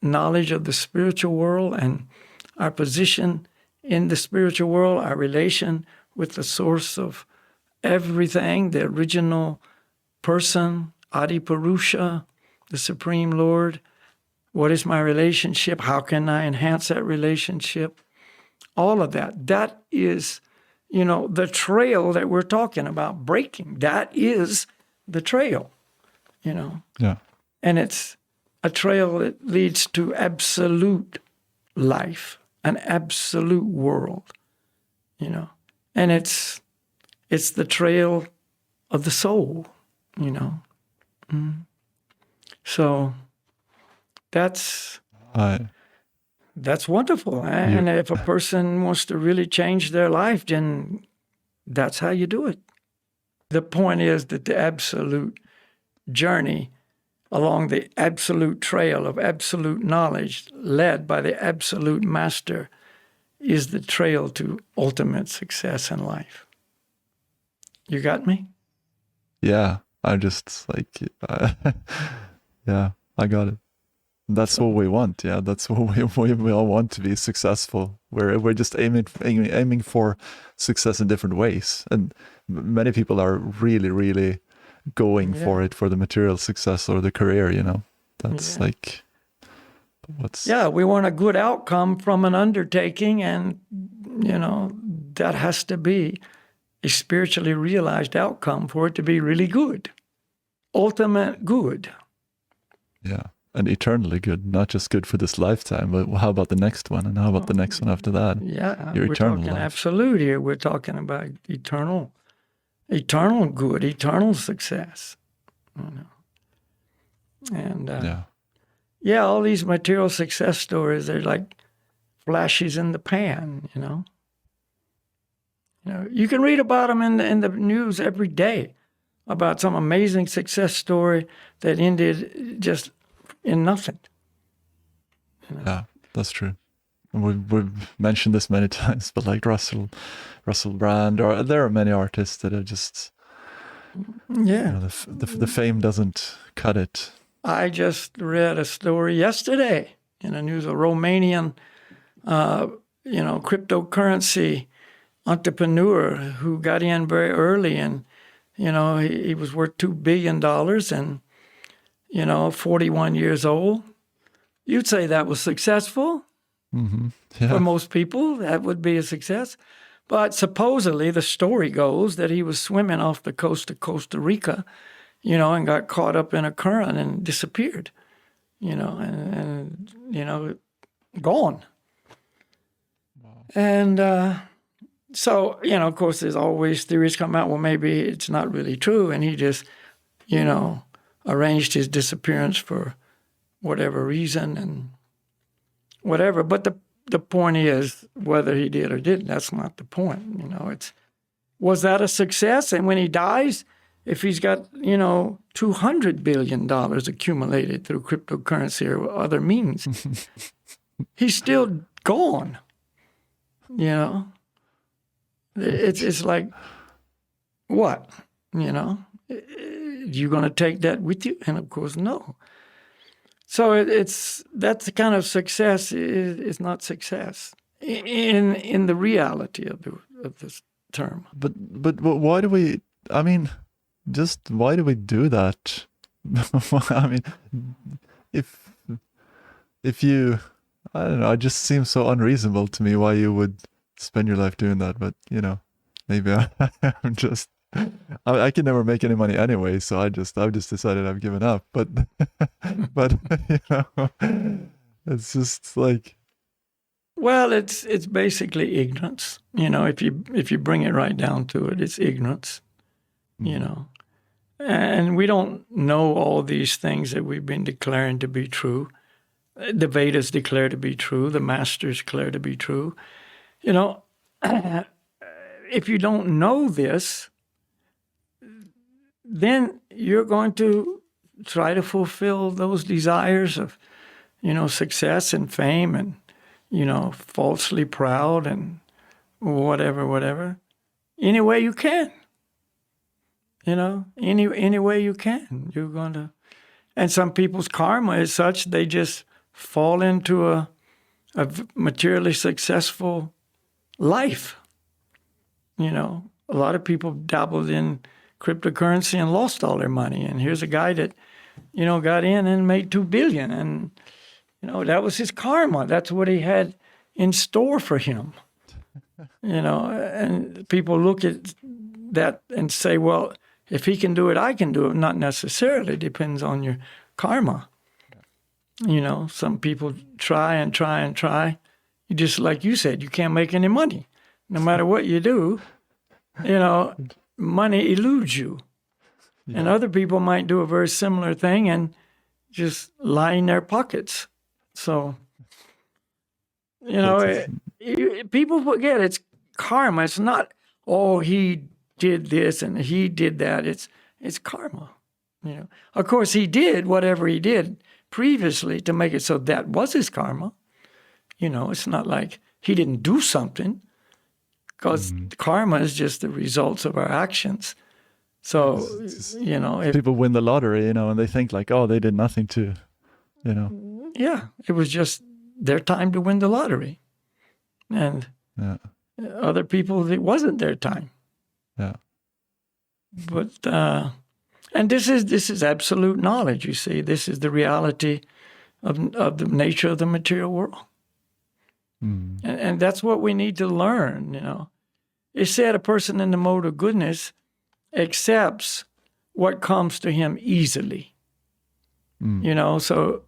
knowledge of the spiritual world and our position in the spiritual world, our relation with the source of everything, the original person, Adi Purusha, the Supreme Lord. What is my relationship? How can I enhance that relationship? All of that. That is, the trail that we're talking about breaking. That is the trail, Yeah. And it's a trail that leads to absolute life, an absolute world, And it's the trail of the soul, So that's wonderful. And if a person wants to really change their life, then that's how you do it. The point is that the absolute journey along the absolute trail of absolute knowledge led by the absolute master is the trail to ultimate success in life. You got me? Yeah, I'm just yeah, I got it. That's what we want. Yeah, that's what we all want, to be successful. We're just aiming for success in different ways, and many people are really, really going for it, for the material success or the career. That's what's. Yeah, we want a good outcome from an undertaking, and that has to be a spiritually realized outcome for it to be really good, ultimate good. Yeah. And eternally good, not just good for this lifetime, but how about the next one? And how about the next one after that? Yeah, Your we're eternal talking life. absolute here. We're talking about eternal good, eternal success. And all these material success stories, they're like flashes in the pan, You can read about them in the news every day, about some amazing success story that ended just in nothing. Yeah, that's true. We've mentioned this many times, but like Russell Brand, or there are many artists that are just the fame doesn't cut it. I just read a story yesterday in the news, a Romanian, cryptocurrency entrepreneur who got in very early, and he was worth $2 billion and 41 years old. You'd say that was successful. Mm-hmm. Yeah. For most people, that would be a success. But supposedly the story goes that he was swimming off the coast of Costa Rica, and got caught up in a current and disappeared, and gone. Wow. And so, of course, there's always theories come out, well, maybe it's not really true, and he just, arranged his disappearance for whatever reason and whatever. But the point is, whether he did or didn't, that's not the point. Was that a success? And when he dies, if he's got, $200 billion accumulated through cryptocurrency or other means, he's still gone. It's like, what? You going to take that with you? And of course, no. So that's the kind of success is not success in the reality of this term. But why do we? I mean, just why do we do that? I mean, if you, I don't know, it just seems so unreasonable to me why you would spend your life doing that. But maybe I'm just. I can never make any money anyway, so I've just decided I've given up. But it's just like, well, it's basically ignorance. If you bring it right down to it, it's ignorance. And we don't know all these things that we've been declaring to be true. The Vedas declare to be true. The masters declare to be true. If you don't know this, then you're going to try to fulfill those desires of, success and fame and, falsely proud and whatever, any way you can. Any way you can. You're going to, and some people's karma is such they just fall into a materially successful life. A lot of people dabbled in cryptocurrency and lost all their money. And here's a guy that, got in and made $2 billion. And, that was his karma. That's what he had in store for him. And people look at that and say, well, if he can do it, I can do it. Not necessarily. It depends on your karma. Some people try and try and try. You just, like you said, you can't make any money. No matter what you do, money eludes you. Yeah. And other people might do a very similar thing and just line their pockets. So, people forget it's karma. It's not, oh, he did this and he did that. It's karma. Of course, he did whatever he did previously to make it so that was his karma. It's not like he didn't do something. Because karma is just the results of our actions. So, if people win the lottery, and they think like, oh, they did nothing to, Yeah, it was just their time to win the lottery. And other people, it wasn't their time. Yeah. But, and this is absolute knowledge, you see. This is the reality of the nature of the material world. And that's what we need to learn, It said a person in the mode of goodness accepts what comes to him easily. So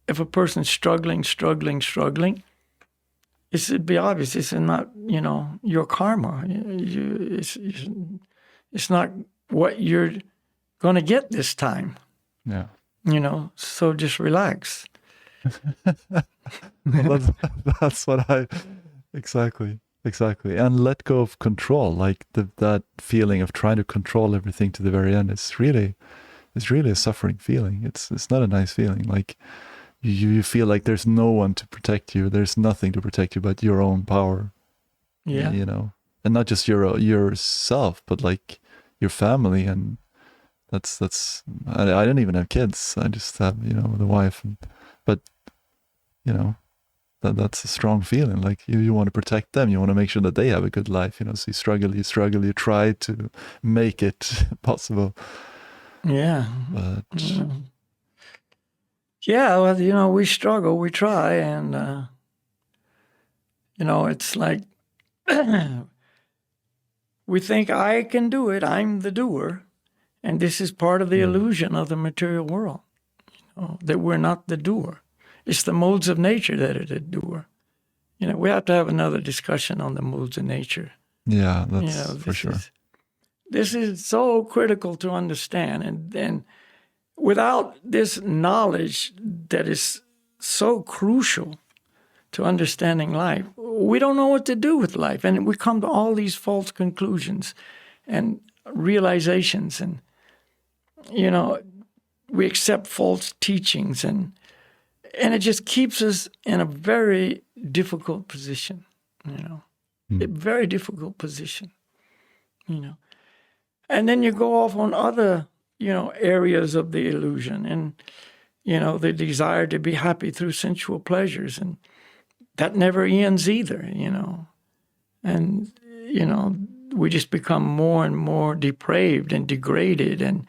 if a person's struggling, it should be obvious. It's not, your karma. It's not what you're going to get this time. Yeah. So just relax. That's what exactly, and let go of control. Like that feeling of trying to control everything to the very end. It's really a suffering feeling. It's not a nice feeling. Like you feel like there's no one to protect you. There's nothing to protect you but your own power. Yeah. And not just yourself, but like your family and I don't even have kids. I just have, the wife, but that's a strong feeling. Like you want to protect them. You want to make sure that they have a good life. So you struggle, you try to make it possible. Yeah. But yeah, well, we struggle, we try, and it's like we think I can do it. I'm the doer, and this is part of the illusion of the material world, that we're not the doer. It's the modes of nature that are the doer. We have to have another discussion on the modes of nature. Yeah, that's for sure. This is so critical to understand, and without this knowledge that is so crucial to understanding life, we don't know what to do with life, and we come to all these false conclusions and realizations, and we accept false teachings, and it just keeps us in a very difficult position, a very difficult position, And then you go off on other, areas of the illusion, and, the desire to be happy through sensual pleasures, and that never ends either, And, we just become more and more depraved and degraded, and,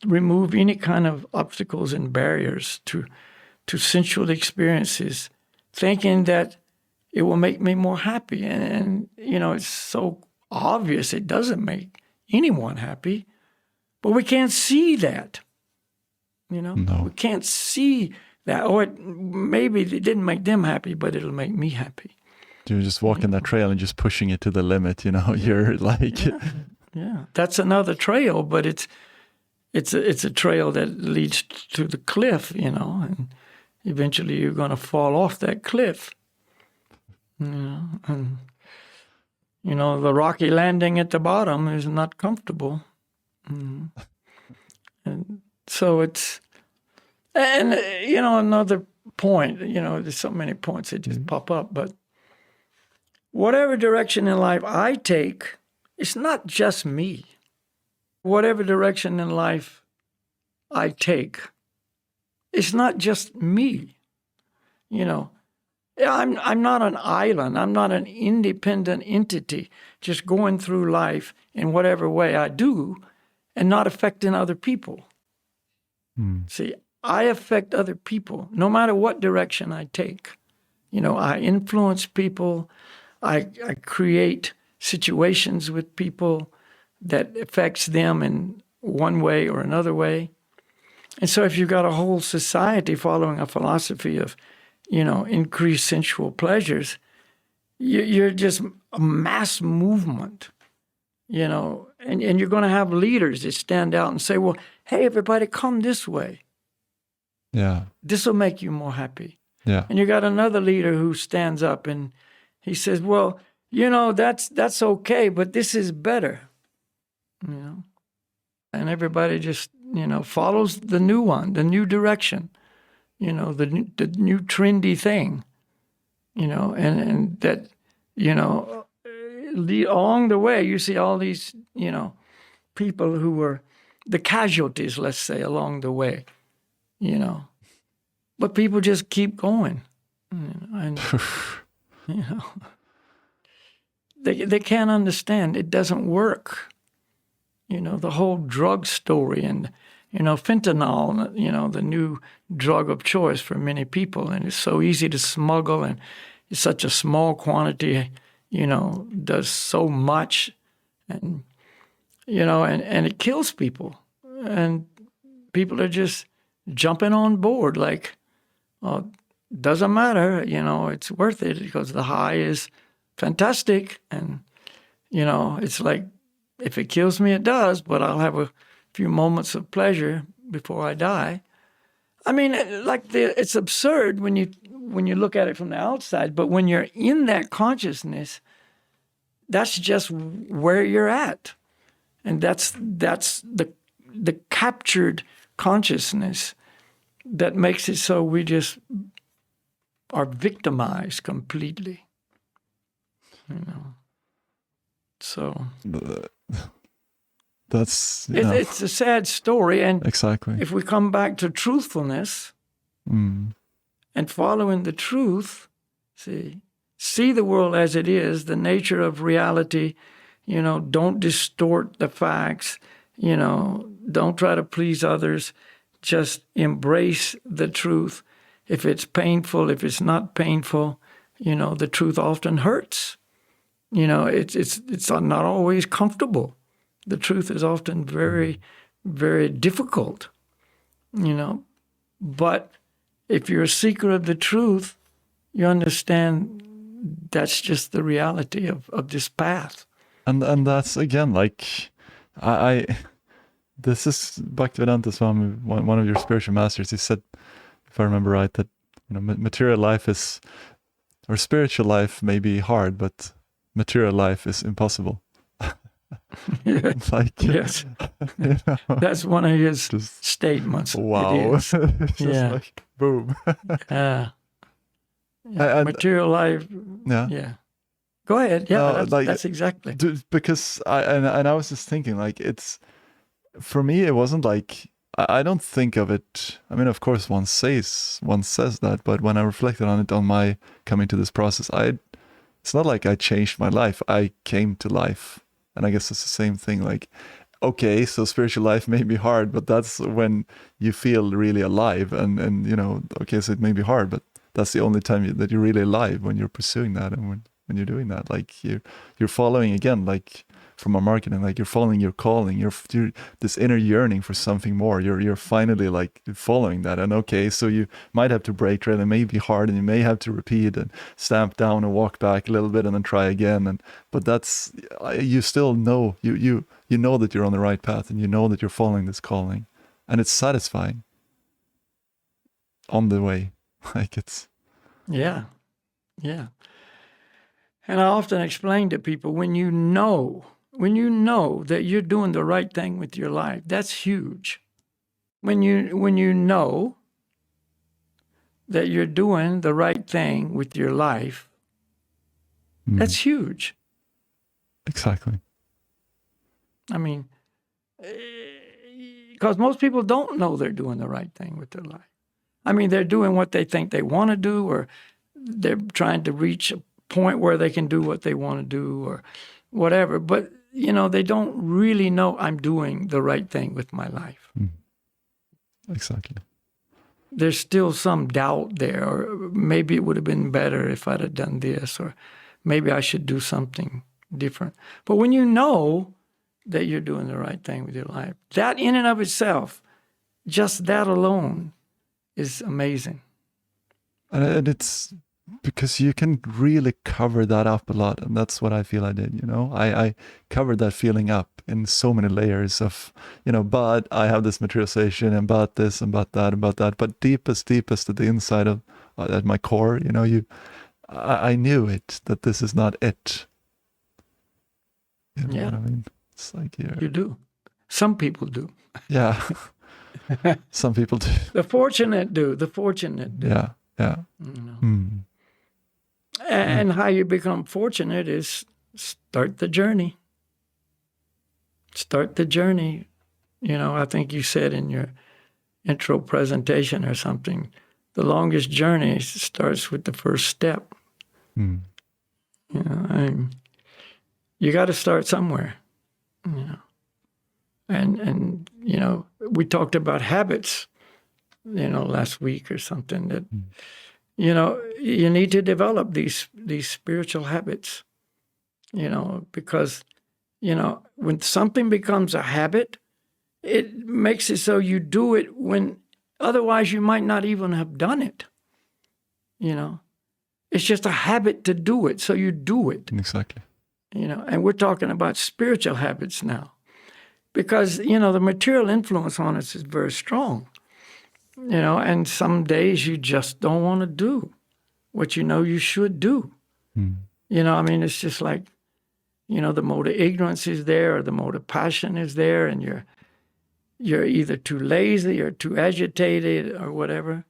remove any kind of obstacles and barriers to sensual experiences, thinking that it will make me more happy. And it's so obvious it doesn't make anyone happy, but we can't see that. No. We can't see that. Or maybe it didn't make them happy, but it'll make me happy. You're just walking that trail and just pushing it to the limit. You're like, yeah. That's another trail, but it's a trail that leads to the cliff, and eventually you're going to fall off that cliff. And the rocky landing at the bottom is not comfortable. And so another point, there's so many points that just pop up, but whatever direction in life I take, it's not just me. Whatever direction in life I take, it's not just me. I'm not an island. I'm not an independent entity just going through life in whatever way I do and not affecting other people. See, I affect other people no matter what direction I take. I influence people. I create situations with people that affects them in one way or another way. And so if you've got a whole society following a philosophy of, increased sensual pleasures, you're just a mass movement, and you're going to have leaders that stand out and say, well, hey, everybody, come this way. Yeah. This will make you more happy. Yeah. And you got another leader who stands up and he says, well, that's okay, but this is better. And everybody just, follows the new one, the new direction, the new trendy thing, and that, along the way, you see all these, people who were the casualties, let's say, along the way, but people just keep going, and, they can't understand. It doesn't work. The whole drug story and, fentanyl, the new drug of choice for many people. And it's so easy to smuggle, and it's such a small quantity, does so much. And, and it kills people. And people are just jumping on board like, oh, doesn't matter, it's worth it because the high is fantastic. And, it's like, if it kills me, it does, but I'll have a few moments of pleasure before I die. I mean, it's absurd when you look at it from the outside, but when you're in that consciousness, that's just where you're at. And that's the captured consciousness that makes it so we just are victimized completely. So That's It's a sad story. And exactly. if we come back to truthfulness and following the truth, see the world as it is, the nature of reality, don't distort the facts, don't try to please others, just embrace the truth. If it's painful, if it's not painful, the truth often hurts. It's not always comfortable. The truth is often very, very difficult, But if you're a seeker of the truth, you understand that's just the reality of this path. And that's, again, like, I this is Bhaktivedanta Swami, one of your spiritual masters. He said, if I remember right, that material life or spiritual life may be hard, but material life is impossible. Like, yes, that's one of his statements. Wow. It is. Just like, boom. Material life. Yeah. Go ahead. Yeah, no, that's exactly. Because I was just thinking, like, it's, for me, it wasn't like, I don't think of it. I mean, of course, one says that, but when I reflected on it, on my coming to this process, it's not like I changed my life. I came to life, and I guess it's the same thing. Like, okay, so spiritual life may be hard, but that's when you feel really alive, and okay, so it may be hard, but that's the only time that you're really alive, when you're pursuing that, and when you're doing that, like you're following, again, like from our marketing, like you're following your calling, you're this inner yearning for something more. You're finally like following that, and okay, so you might have to break trail, it may be hard, and you may have to repeat and stamp down and walk back a little bit and then try again, but that's, you still know, you know that you're on the right path, and you know that you're following this calling, and it's satisfying on the way. Like, it's yeah. And I often explain to people, when you know that you're doing the right thing with your life, that's huge. When you know that you're doing the right thing with your life, that's huge. Exactly. I mean, because most people don't know they're doing the right thing with their life. I mean, they're doing what they think they want to do, or they're trying to reach a point where they can do what they want to do, or whatever. But, they don't really know, I'm doing the right thing with my life. Exactly. There's still some doubt there, or maybe it would have been better if I'd have done this, or maybe I should do something different. But when you know that you're doing the right thing with your life, that in and of itself, just that alone, is amazing. And it's because you can really cover that up a lot, and that's what I feel I did. I covered that feeling up in so many layers of, but I have this materialization, and but this, and but that, and but that. But deepest at the inside of at my core, I knew it, that this is not it. You know what I mean? It's like you do. Some people do. Yeah. Some people do. The fortunate do. Yeah. And how you become fortunate is start the journey. Start the journey. I think you said in your intro presentation or something, the longest journey starts with the first step. You got to start somewhere. And we talked about habits, last week or something, that, you need to develop these spiritual habits, because, when something becomes a habit, it makes it so you do it when otherwise you might not even have done it. It's just a habit to do it, so you do it. Exactly. And we're talking about spiritual habits now. Because, the material influence on us is very strong, and some days you just don't want to do what you should do. It's just like, the mode of ignorance is there, or the mode of passion is there, and you're either too lazy or too agitated or whatever.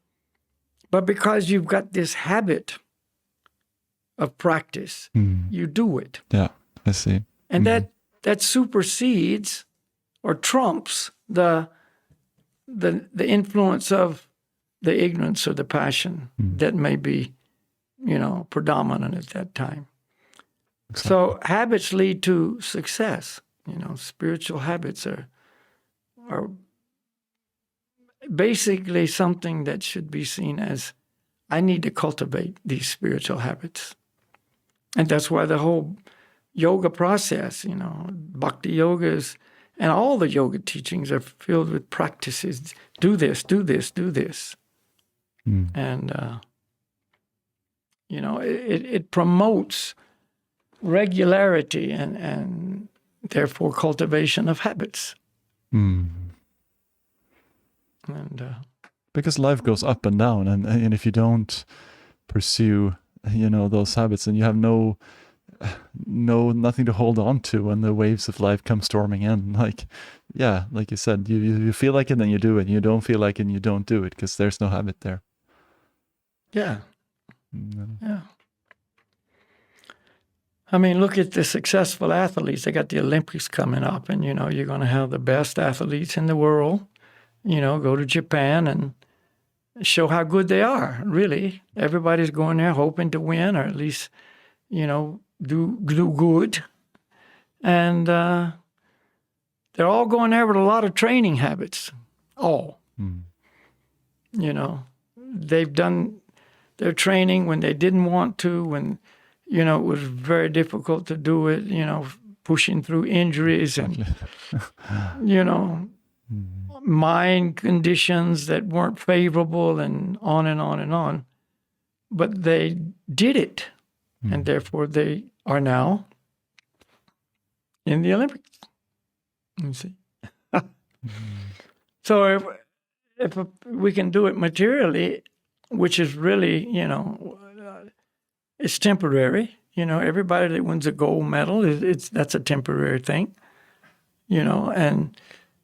But because you've got this habit of practice, you do it. Yeah, I see. And that supersedes or trumps the influence of the ignorance or the passion that may be, predominant at that time. Exactly. So habits lead to success. Spiritual habits are basically something that should be seen as, I need to cultivate these spiritual habits. And that's why the whole yoga process, bhakti yogas, and all the yoga teachings are filled with practices. Do this, do this, do this. And, it promotes regularity and therefore cultivation of habits. And because life goes up and down, and if you don't pursue, those habits, and you have nothing to hold on to when the waves of life come storming in, like you said, you feel like it, then you do it. You don't feel like it, and you don't do it because there's no habit there. Yeah. I mean, look at the successful athletes. They got the Olympics coming up, and, you're going to have the best athletes in the world, go to Japan and show how good they are, really. Everybody's going there hoping to win, or at least, do good. And they're all going there with a lot of training habits. All. They've done their training when they didn't want to, when, it was very difficult to do it, pushing through injuries and, mind conditions that weren't favorable, and on and on and on. But they did it, and therefore they are now in the Olympics. You see? So if we can do it materially, which is really, it's temporary. Everybody that wins a gold medal, that's a temporary thing. And,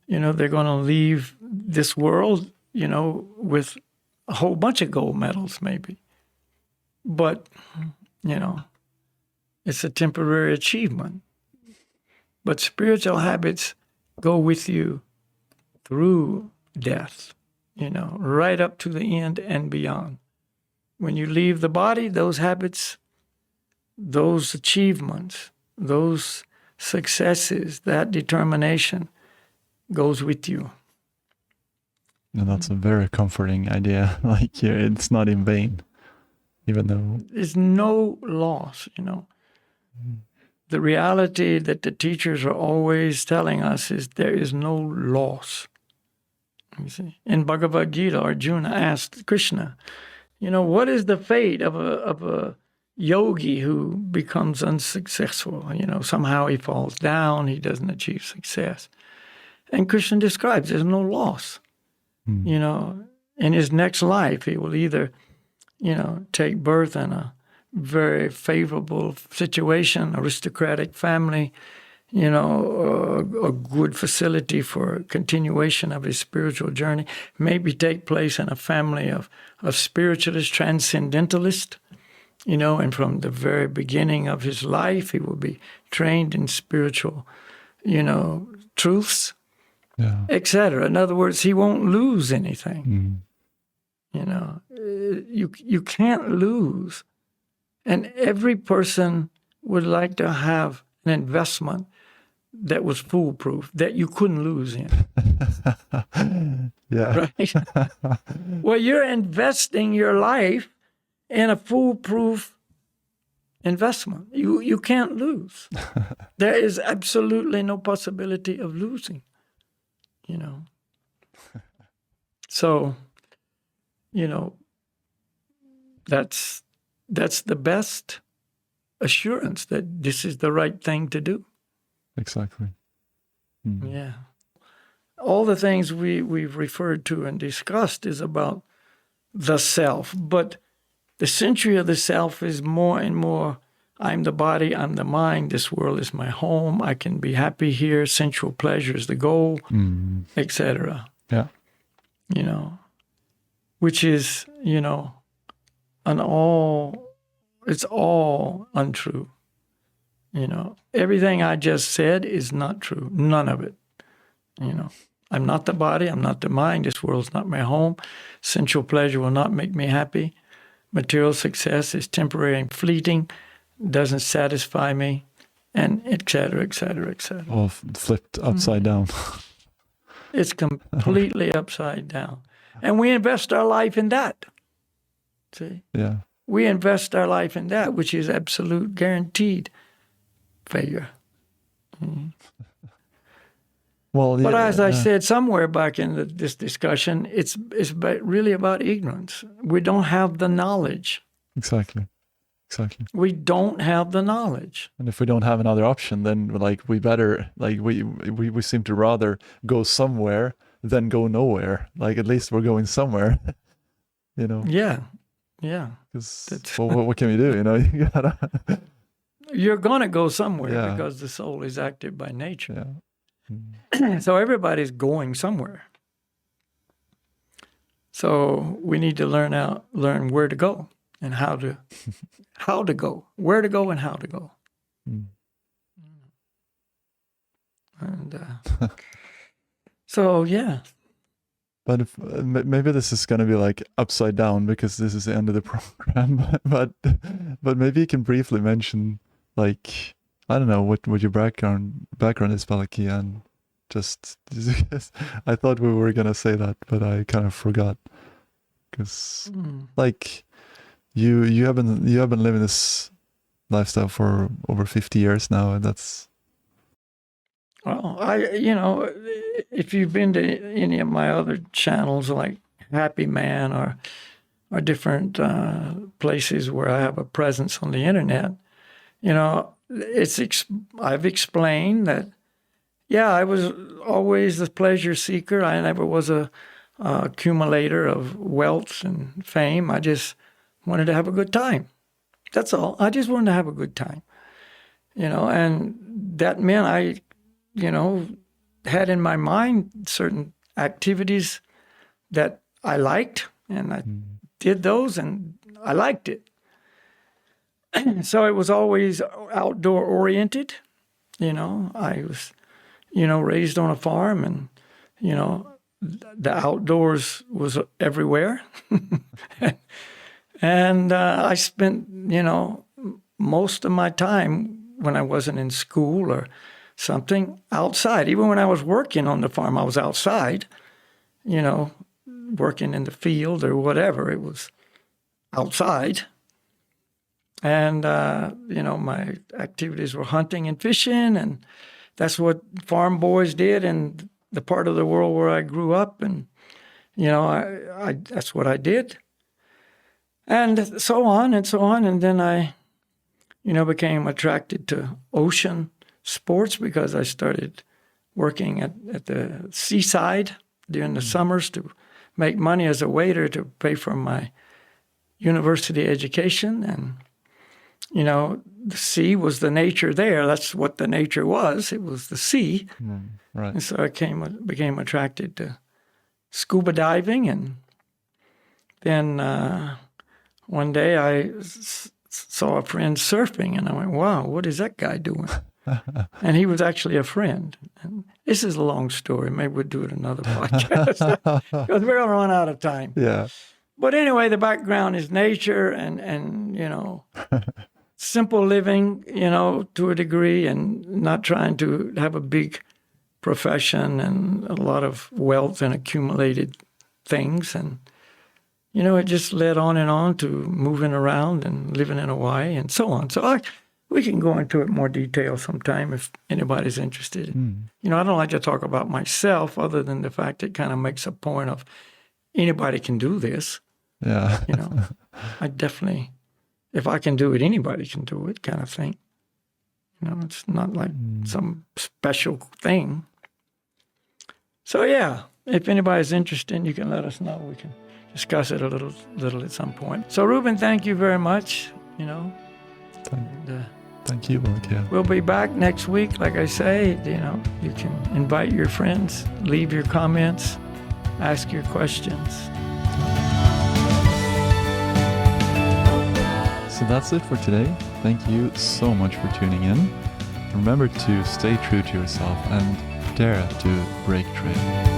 they're going to leave this world, with a whole bunch of gold medals maybe. But, it's a temporary achievement. But spiritual habits go with you through death, right up to the end and beyond. When you leave the body, those habits, those achievements, those successes, that determination goes with you. And that's a very comforting idea. Like, it's not in vain, even though there's no loss, The reality that the teachers are always telling us is there is no loss. You see, in Bhagavad Gita, Arjuna asked Krishna, what is the fate of a yogi who becomes unsuccessful? Somehow he falls down, he doesn't achieve success. And Krishna describes there's no loss. In his next life, he will either, take birth in a very favorable situation, aristocratic family, a good facility for continuation of his spiritual journey, maybe take place in a family of spiritualists, transcendentalists, and from the very beginning of his life, he will be trained in spiritual, truths, etc. In other words, he won't lose anything. You can't lose. And every person would like to have an investment that was foolproof, that you couldn't lose in. Right? Well, you're investing your life in a foolproof investment. You can't lose. There is absolutely no possibility of losing, So, that's the best assurance that this is the right thing to do. Exactly. Yeah. All the things we've referred to and discussed is about the self, but the century of the self is more and more, I'm the body, I'm the mind, this world is my home, I can be happy here, sensual pleasure is the goal, etc. Yeah. Which is, it's all untrue. Everything I just said is not true. None of it. You know, I'm not the body. I'm not the mind. This world's not my home. Sensual pleasure will not make me happy. Material success is temporary and fleeting, doesn't satisfy me, and et cetera, et cetera, et cetera. All flipped upside down. It's completely upside down. And we invest our life in that. See? Yeah. We invest our life in that, which is absolute guaranteed failure. Well, But as I said somewhere back in this discussion, it's really about ignorance. We don't have the knowledge. Exactly. We don't have the knowledge. And if we don't have another option, then like we better, like we seem to rather go somewhere than go nowhere. Like at least we're going somewhere, you know? Yeah. Because what can we do? You know, you gotta. You're gonna go somewhere because the soul is active by nature. Yeah. So everybody's going somewhere. So we need to learn where to go and how to go, where to go and how to go. And so, yeah. But if, maybe this is going to be like upside down because this is the end of the program. But maybe you can briefly mention, like, I don't know what your background is, Balakhilya, and just I thought we were gonna say that, but I kind of forgot because like you have been living this lifestyle for over 50 years now, and that's. Well, if you've been to any of my other channels like Happy Man or different places where I have a presence on the internet, you know, I've explained that, yeah, I was always the pleasure seeker. I never was a accumulator of wealth and fame. I just wanted to have a good time. That's all. I just wanted to have a good time, you know, and that meant I, you know, had in my mind certain activities that I liked, and I did those, and I liked it. So it was always outdoor oriented. You know, I was, you know, raised on a farm, and, you know, the outdoors was everywhere. And I spent, you know, most of my time when I wasn't in school or something outside. Even when I was working on the farm, I was outside, you know, working in the field or whatever. It was outside. And, you know, my activities were hunting and fishing, and that's what farm boys did in the part of the world where I grew up. And, you know, I that's what I did. And so on and so on. And then I, you know, became attracted to ocean sports because I started working at the seaside during the summers to make money as a waiter to pay for my university education. And, you know, the sea was the nature there. That's what the nature was. It was the sea. Right. And so I became attracted to scuba diving. And then one day I saw a friend surfing, and I went, wow, what is that guy doing? And he was actually a friend. And this is a long story. Maybe we'll do it another podcast because we're going to run out of time. Yeah. But anyway, the background is nature and you know, simple living, you know, to a degree, and not trying to have a big profession and a lot of wealth and accumulated things. And, you know, it just led on and on to moving around and living in Hawaii and so on. So we can go into it more detail sometime if anybody's interested. You know, I don't like to talk about myself other than the fact it kind of makes a point of anybody can do this. Yeah. You know, I definitely, if I can do it, anybody can do it kind of thing. You know, it's not like some special thing. So, yeah, if anybody's interested, you can let us know. We can discuss it a little at some point. So, Ruben, thank you very much, you know. Thank you, Balakhilya. We'll be back next week. Like I say, you know, you can invite your friends, leave your comments, ask your questions. So that's it for today. Thank you so much for tuning in. Remember to stay true to yourself and dare to break trail.